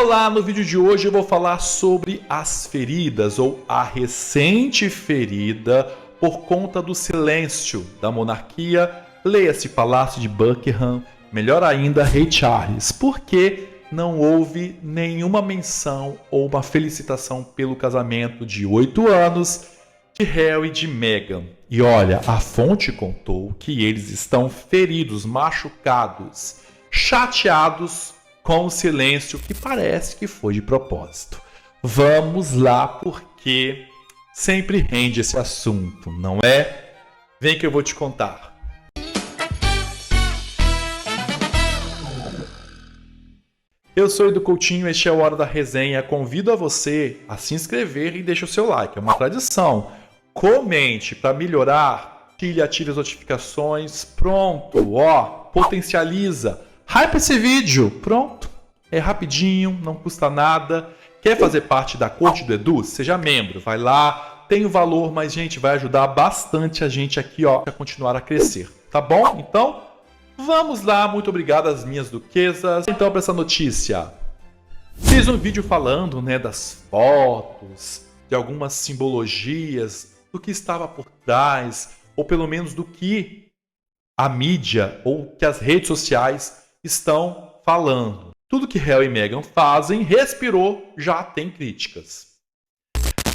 Olá, no vídeo de hoje eu vou falar sobre as feridas ou a recente ferida por conta do silêncio da monarquia, leia-se Palácio de Buckingham, melhor ainda Rei Charles, porque não houve nenhuma menção ou uma felicitação pelo casamento de 8 anos de Harry e de Meghan. E olha, a fonte contou que eles estão feridos, machucados, chateados com o silêncio que parece que foi de propósito. Vamos lá, porque sempre rende esse assunto, não é? Vem que eu vou te contar. Eu sou Edu Coutinho, este é o Hora da Resenha. Convido a você a se inscrever e deixe o seu like, é uma tradição. Comente para melhorar, ative as notificações, pronto, potencializa. Hype esse vídeo, pronto, é rapidinho, não custa nada. Quer fazer parte da corte do Edu? Seja membro, vai lá, tem o valor, mas gente, vai ajudar bastante a gente aqui a continuar a crescer, tá bom? Então, vamos lá, muito obrigado às minhas duquesas. Então, para essa notícia, fiz um vídeo falando das fotos, de algumas simbologias, do que estava por trás, ou pelo menos do que a mídia ou que as redes sociais estão falando. Tudo que Harry e Meghan fazem, respirou, já tem críticas.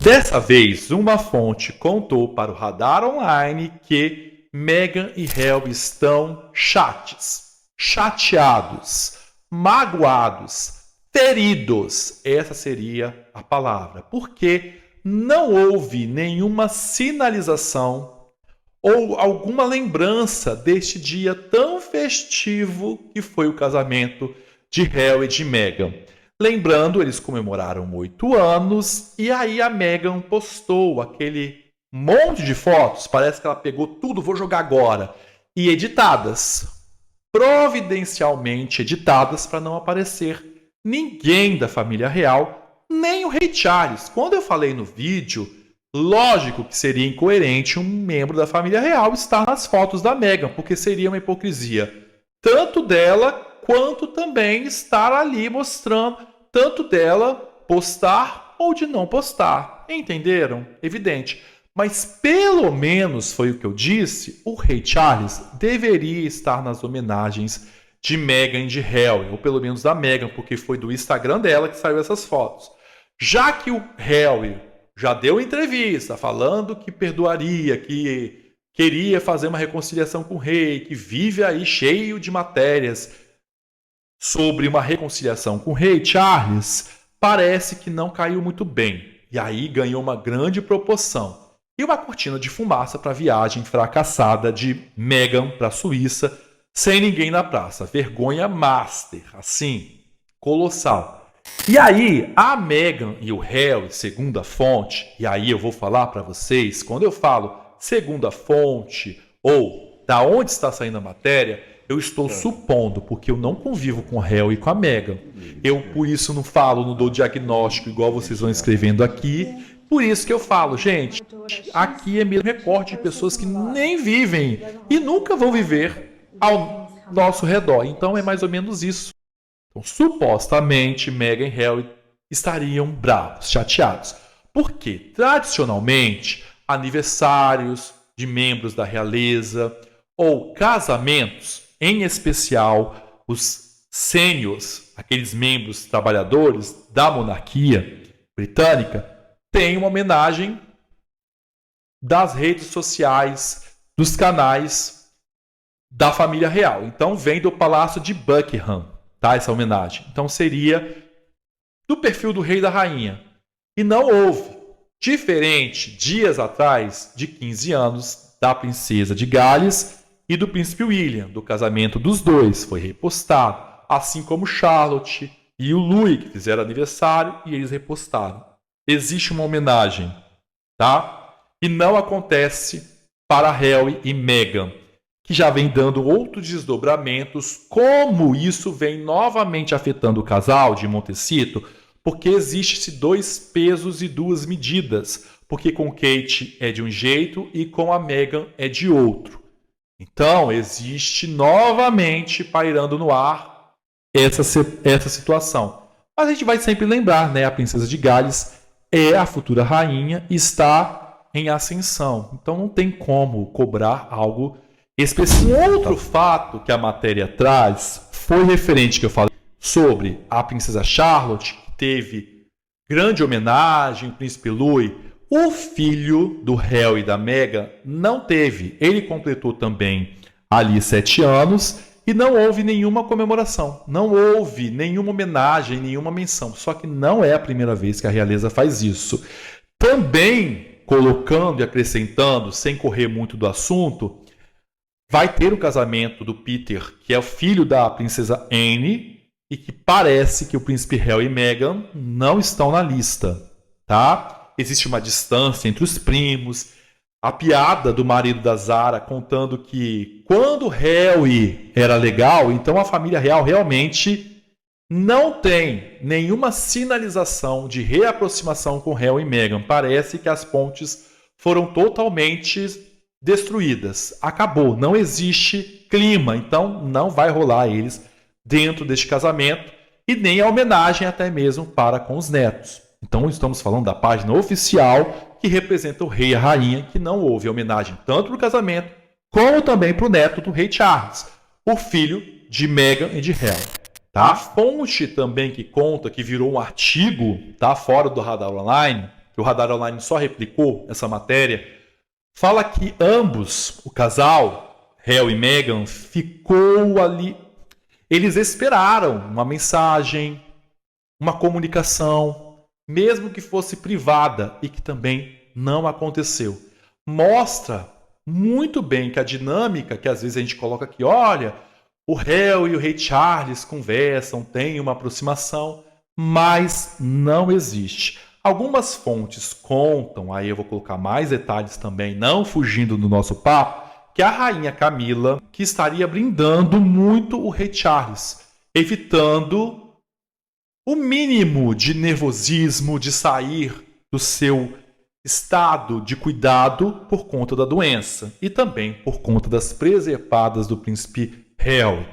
Dessa vez, uma fonte contou para o Radar Online que Meghan e Harry estão chateados, magoados, feridos. Essa seria a palavra. Porque não houve nenhuma sinalização ou alguma lembrança deste dia tão festivo que foi o casamento de Harry e de Meghan. Lembrando, eles comemoraram 8 anos e aí a Meghan postou aquele monte de fotos, parece que ela pegou tudo, vou jogar agora, e editadas, providencialmente editadas para não aparecer ninguém da família real, nem o Rei Charles. Quando eu falei no vídeo, lógico que seria incoerente um membro da família real estar nas fotos da Meghan, porque seria uma hipocrisia tanto dela quanto também estar ali mostrando, tanto dela postar ou de não postar. Entenderam? Evidente. Mas pelo menos foi o que eu disse, o Rei Charles deveria estar nas homenagens de Meghan e de Harry, ou pelo menos da Meghan, porque foi do Instagram dela que saiu essas fotos. Já que o Harry já deu entrevista falando que perdoaria, que queria fazer uma reconciliação com o rei, que vive aí cheio de matérias sobre uma reconciliação com o rei Charles, parece que não caiu muito bem. E aí ganhou uma grande proporção. E uma cortina de fumaça para a viagem fracassada de Meghan para a Suíça, sem ninguém na praça. Vergonha master, assim, colossal. E aí, a Meghan e o Harry, segundo a fonte, e aí eu vou falar para vocês, quando eu falo segundo a fonte, ou da onde está saindo a matéria, eu estou supondo, porque eu não convivo com o Harry e com a Meghan. Eu, por isso, não falo, não dou diagnóstico igual vocês vão escrevendo aqui. Por isso que eu falo, gente, aqui é mesmo recorte de pessoas que nem vivem e nunca vão viver ao nosso redor. Então, é mais ou menos isso. Então, supostamente, Meghan e Harry estariam bravos, chateados. Porque, tradicionalmente, aniversários de membros da realeza ou casamentos, em especial os sêniors, aqueles membros trabalhadores da monarquia britânica, têm uma homenagem das redes sociais, dos canais da família real. Então, vem do Palácio de Buckingham. Tá, essa homenagem. Então seria do perfil do rei e da rainha. E não houve. Diferente, dias atrás, de 15 anos, da princesa de Gales e do príncipe William, do casamento dos dois. Foi repostado. Assim como Charlotte e o Louis, que fizeram aniversário, e eles repostaram. Existe uma homenagem, tá? E não acontece para Harry e Meghan, que já vem dando outros desdobramentos, como isso vem novamente afetando o casal de Montecito, porque existe-se 2 pesos e 2 medidas, porque com Kate é de um jeito e com a Meghan é de outro. Então, existe novamente pairando no ar essa situação. Mas a gente vai sempre lembrar, né? A princesa de Gales é a futura rainha e está em ascensão. Então não tem como cobrar algo específico. Um outro fato que a matéria traz foi referente que eu falei sobre a princesa Charlotte, que teve grande homenagem, o príncipe Louis. O filho do Harry e da Meghan não teve. Ele completou também ali 7 anos e não houve nenhuma comemoração. Não houve nenhuma homenagem, nenhuma menção. Só que não é a primeira vez que a realeza faz isso. Também colocando e acrescentando, sem correr muito do assunto, vai ter o casamento do Peter, que é o filho da princesa Anne, e que parece que o príncipe Harry e Meghan não estão na lista, tá? Existe uma distância entre os primos. A piada do marido da Zara contando que quando Harry era legal, então a família real realmente não tem nenhuma sinalização de reaproximação com Harry e Meghan. Parece que as pontes foram totalmente destruídas. Acabou, não existe clima, então não vai rolar eles dentro deste casamento e nem a homenagem até mesmo para com os netos. Então estamos falando da página oficial que representa o rei e a rainha, que não houve homenagem tanto para o casamento como também para o neto do rei Charles, o filho de Meghan e de Harry. Tá? A fonte também que conta, que virou um artigo, tá, fora do Radar Online, que o Radar Online só replicou essa matéria, fala que ambos, o casal, Harry e Meghan, ficou ali. Eles esperaram uma mensagem, uma comunicação, mesmo que fosse privada, e que também não aconteceu. Mostra muito bem que a dinâmica que às vezes a gente coloca aqui, olha, o Harry e o rei Charles conversam, tem uma aproximação, mas não existe. Algumas fontes contam, aí eu vou colocar mais detalhes também, não fugindo do nosso papo, que a rainha Camila que estaria brindando muito o rei Charles, evitando o mínimo de nervosismo, de sair do seu estado de cuidado por conta da doença e também por conta das presepadas do príncipe Harry.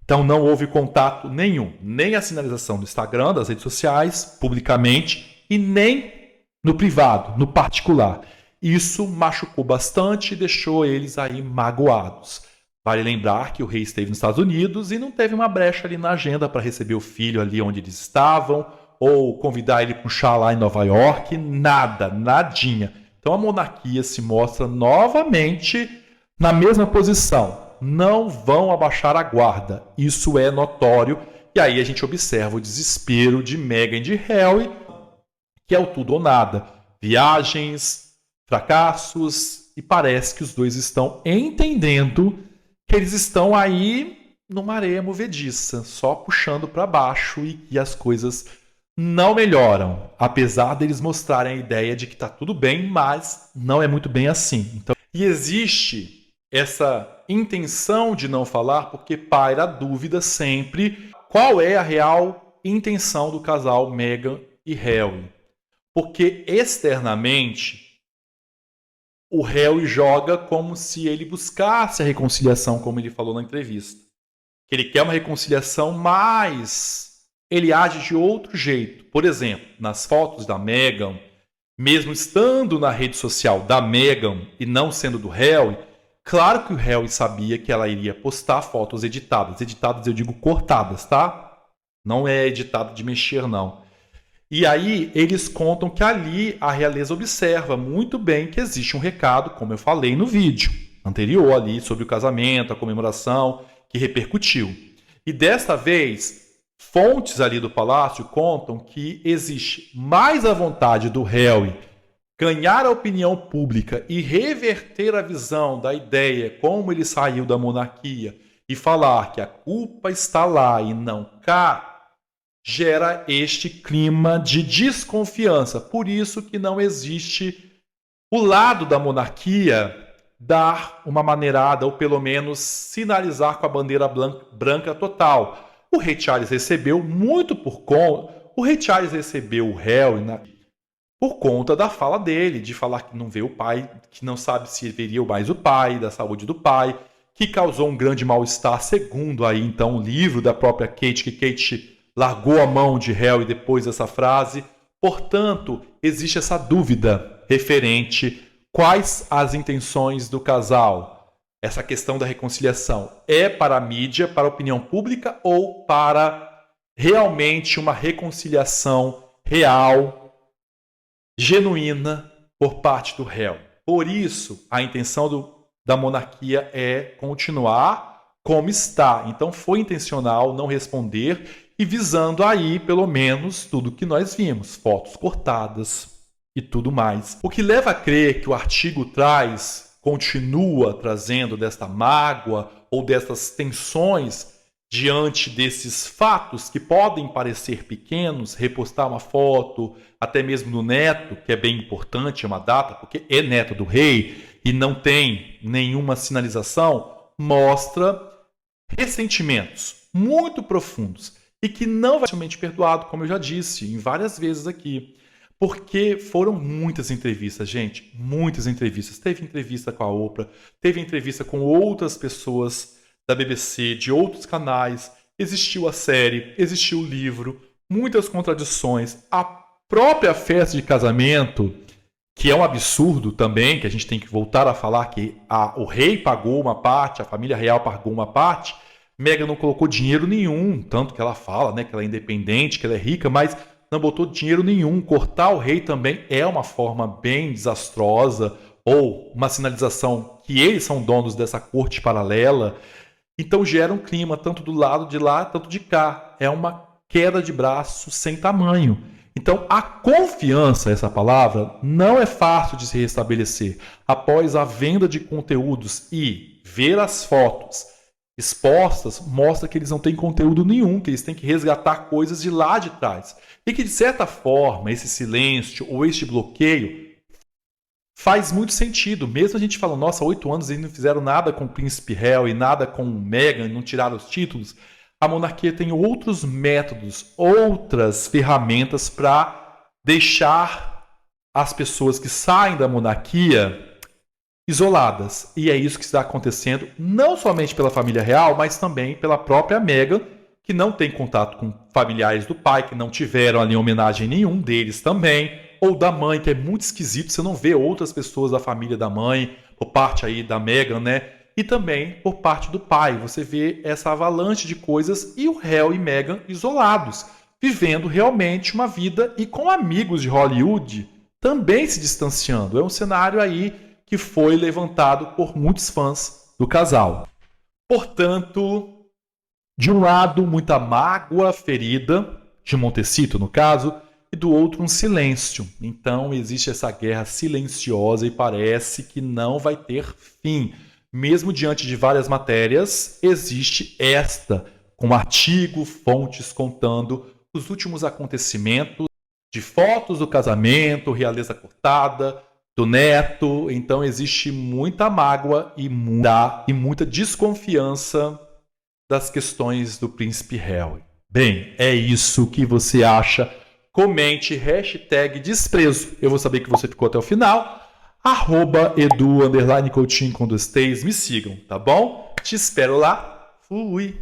Então não houve contato nenhum, nem a sinalização no Instagram, das redes sociais, publicamente, e nem no privado, no particular. Isso machucou bastante e deixou eles aí magoados. Vale lembrar que o rei esteve nos Estados Unidos e não teve uma brecha ali na agenda para receber o filho ali onde eles estavam, ou convidar ele para um chá lá em Nova York, nada, nadinha. Então a monarquia se mostra novamente na mesma posição. Não vão abaixar a guarda, isso é notório. E aí a gente observa o desespero de Meghan e de Harry, que é o tudo ou nada. Viagens, fracassos, e parece que os dois estão entendendo que eles estão aí numa areia movediça, só puxando para baixo e que as coisas não melhoram, apesar deles mostrarem a ideia de que está tudo bem, mas não é muito bem assim. Então, e existe essa intenção de não falar porque paira a dúvida sempre qual é a real intenção do casal Meghan e Harry. Porque externamente o Harry joga como se ele buscasse a reconciliação, como ele falou na entrevista. Que ele quer uma reconciliação, mas ele age de outro jeito. Por exemplo, nas fotos da Meghan, mesmo estando na rede social da Meghan e não sendo do Harry, claro que o Harry sabia que ela iria postar fotos editadas. Editadas eu digo cortadas, tá? Não é editado de mexer, não. E aí eles contam que ali a realeza observa muito bem que existe um recado, como eu falei no vídeo anterior ali, sobre o casamento, a comemoração, que repercutiu. E desta vez, fontes ali do palácio contam que existe mais a vontade do Harry ganhar a opinião pública e reverter a visão da ideia como ele saiu da monarquia e falar que a culpa está lá e não cá, gera este clima de desconfiança. Por isso que não existe o lado da monarquia dar uma maneirada ou pelo menos sinalizar com a bandeira branca total. O rei Charles recebeu muito por conta... O rei Charles recebeu o Harry por conta da fala dele, de falar que não vê o pai, que não sabe se veria mais o pai, da saúde do pai, que causou um grande mal-estar, segundo aí então o livro da própria Kate, que Kate largou a mão de réu e depois dessa frase. Portanto, existe essa dúvida referente quais as intenções do casal. Essa questão da reconciliação é para a mídia, para a opinião pública ou para realmente uma reconciliação real, genuína por parte do réu? Por isso, a intenção da monarquia é continuar como está. Então, foi intencional não responder e visando aí, pelo menos, tudo que nós vimos, fotos cortadas e tudo mais. O que leva a crer que o artigo continua trazendo desta mágoa ou dessas tensões diante desses fatos que podem parecer pequenos, repostar uma foto, até mesmo do neto, que é bem importante, é uma data, porque é neto do rei e não tem nenhuma sinalização, mostra ressentimentos muito profundos e que não vai ser facilmente perdoado, como eu já disse em várias vezes aqui. Porque foram muitas entrevistas, gente, muitas entrevistas. Teve entrevista com a Oprah, teve entrevista com outras pessoas da BBC, de outros canais, existiu a série, existiu o livro, muitas contradições. A própria festa de casamento, que é um absurdo também, que a gente tem que voltar a falar que o rei pagou uma parte, a família real pagou uma parte, Meghan não colocou dinheiro nenhum, tanto que ela fala, né, que ela é independente, que ela é rica, mas não botou dinheiro nenhum. Cortar o rei também é uma forma bem desastrosa, ou uma sinalização que eles são donos dessa corte paralela. Então gera um clima tanto do lado de lá, tanto de cá. É uma queda de braço sem tamanho. Então a confiança, essa palavra, não é fácil de se restabelecer. Após a venda de conteúdos e ver as fotos expostas, mostra que eles não têm conteúdo nenhum, que eles têm que resgatar coisas de lá de trás. E que, de certa forma, esse silêncio ou este bloqueio faz muito sentido. Mesmo a gente falando, nossa, 8 anos eles não fizeram nada com o príncipe Harry e nada com o Meghan, não tiraram os títulos, a monarquia tem outros métodos, outras ferramentas para deixar as pessoas que saem da monarquia isoladas. E é isso que está acontecendo, não somente pela família real, mas também pela própria Meghan, que não tem contato com familiares do pai, que não tiveram ali homenagem nenhum deles também, ou da mãe, que é muito esquisito, você não vê outras pessoas da família da mãe, por parte aí da Meghan, né? E também por parte do pai, você vê essa avalanche de coisas e o Harry e Meghan isolados, vivendo realmente uma vida e com amigos de Hollywood também se distanciando. É um cenário aí que foi levantado por muitos fãs do casal. Portanto, de um lado, muita mágoa ferida, de Montecito no caso, e do outro um silêncio. Então existe essa guerra silenciosa e parece que não vai ter fim. Mesmo diante de várias matérias, existe esta, com artigo, fontes contando os últimos acontecimentos, de fotos do casamento, realeza cortada, do neto. Então existe muita mágoa e muita desconfiança das questões do príncipe Harry. Bem, é isso que você acha. Comente, #desprezo. Eu vou saber que você ficou até o final. @edu_coutinho com 2 T's. Me sigam, tá bom? Te espero lá. Fui!